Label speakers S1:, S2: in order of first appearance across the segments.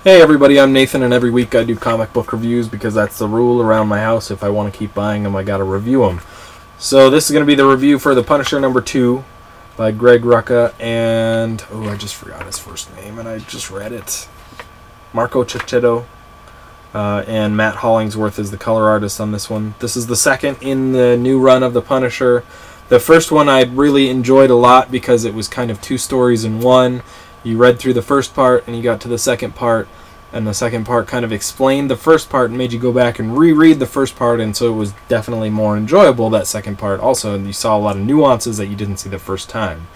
S1: Hey everybody, I'm Nathan, and every week I do comic book reviews because that's the rule around my house. If I want to keep buying them, I gotta review them. So this is going to be the review for The Punisher #2 by Greg Rucka and... oh, I just forgot his first name and I just read it. Marco Checchetto. And Matt Hollingsworth is the color artist on this one. This is the second in the new run of The Punisher. The first one I really enjoyed a lot because it was kind of two stories in one. You read through the first part and you got to the second part, and the second part kind of explained the first part and made you go back and reread the first part, and so it was definitely more enjoyable, that second part also, and you saw a lot of nuances that you didn't see the first time.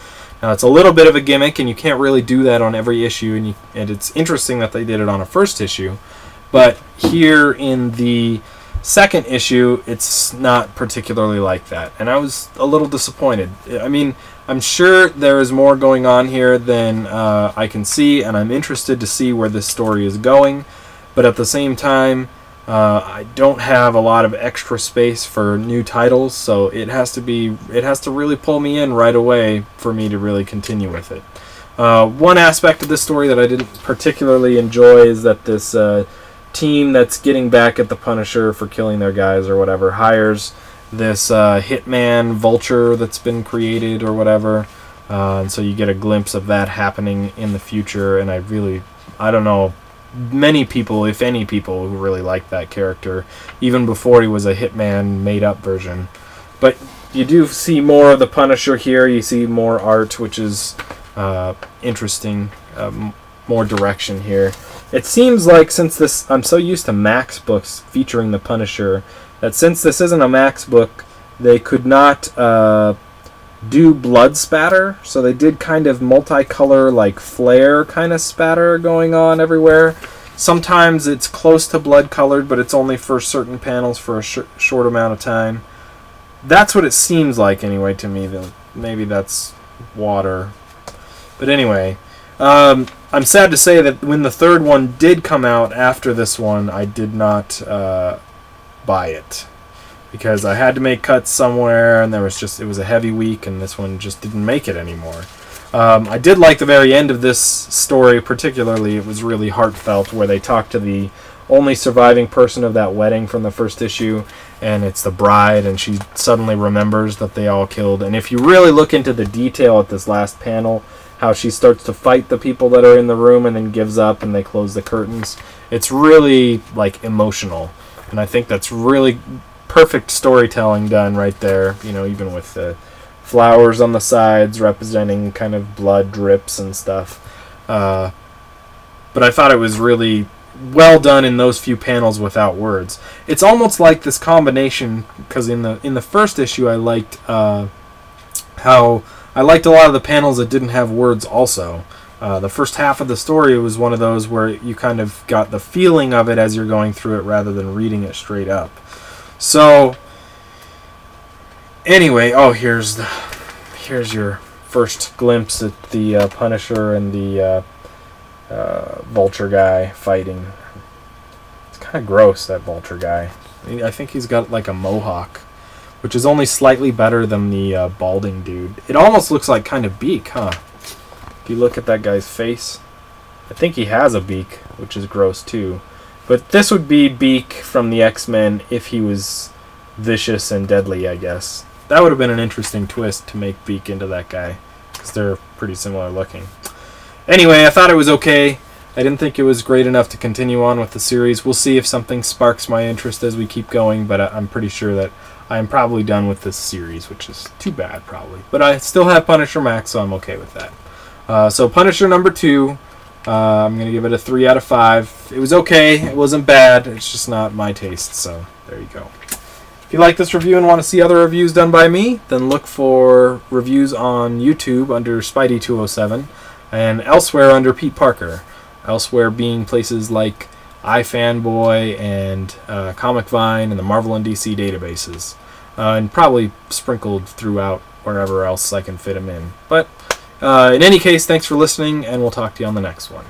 S1: Now it's a little bit of a gimmick and you can't really do that on every issue, and it's interesting that they did it on a first issue, but here in the second issue it's not particularly like that, and I was a little disappointed. I mean, I'm sure there is more going on here than I can see, and I'm interested to see where this story is going, but at the same time I don't have a lot of extra space for new titles, so it has to really pull me in right away for me to really continue with it. One aspect of this story that I didn't particularly enjoy is that this team that's getting back at the Punisher for killing their guys or whatever hires this hitman Vulture that's been created or whatever, and so you get a glimpse of that happening in the future, and I don't know many people, if any people, who really like that character even before he was a hitman made up version. But you do see more of the Punisher here. You see more art, which is interesting, more direction here. It seems like, since this, I'm so used to Max books featuring the Punisher, that since this isn't a Max book, they could not do blood spatter, so they did kind of multicolor, like flare kind of spatter going on everywhere. Sometimes it's close to blood colored, but it's only for certain panels for a short amount of time. That's what it seems like anyway to me. Maybe that's water. But anyway, I'm sad to say that when the third one did come out after this one, I did not buy it, because I had to make cuts somewhere, and it was a heavy week, and this one just didn't make it anymore. I did like the very end of this story particularly. It was really heartfelt, where they talk to the only surviving person of that wedding from the first issue, and it's the bride, and she suddenly remembers that they all killed. And if you really look into the detail at this last panel, how she starts to fight the people that are in the room and then gives up and they close the curtains, it's really like emotional, and I think that's really perfect storytelling done right there, you know, even with the flowers on the sides representing kind of blood drips and stuff. But I thought it was really well done in those few panels without words. It's almost like this combination, because in the first issue I liked how I liked a lot of the panels that didn't have words also. The first half of the story was one of those where you kind of got the feeling of it as you're going through it rather than reading it straight up. So anyway, oh, here's your first glimpse at the Punisher and the Vulture guy fighting. It's kind of gross, that Vulture guy. I think he's got like a mohawk, which is only slightly better than the balding dude. It almost looks like kind of beak, huh? If you look at that guy's face, I think he has a beak, which is gross too. But this would be Beak from the X-Men if he was vicious and deadly, I guess. That would have been an interesting twist to make Beak into that guy, because they're pretty similar looking. Anyway, I thought it was okay. I didn't think it was great enough to continue on with the series. We'll see if something sparks my interest as we keep going, but I'm pretty sure that I am probably done with this series, which is too bad, probably. But I still have Punisher Max, so I'm okay with that. So Punisher #2, I'm going to give it a 3 out of 5. It was okay. It wasn't bad. It's just not my taste, so there you go. If you like this review and want to see other reviews done by me, then look for reviews on YouTube under Spidey207 and elsewhere under Peteparker. Elsewhere being places like iFanboy and Comic Vine and the Marvel and DC databases, and probably sprinkled throughout wherever else I can fit them in. But in any case, thanks for listening, and we'll talk to you on the next one.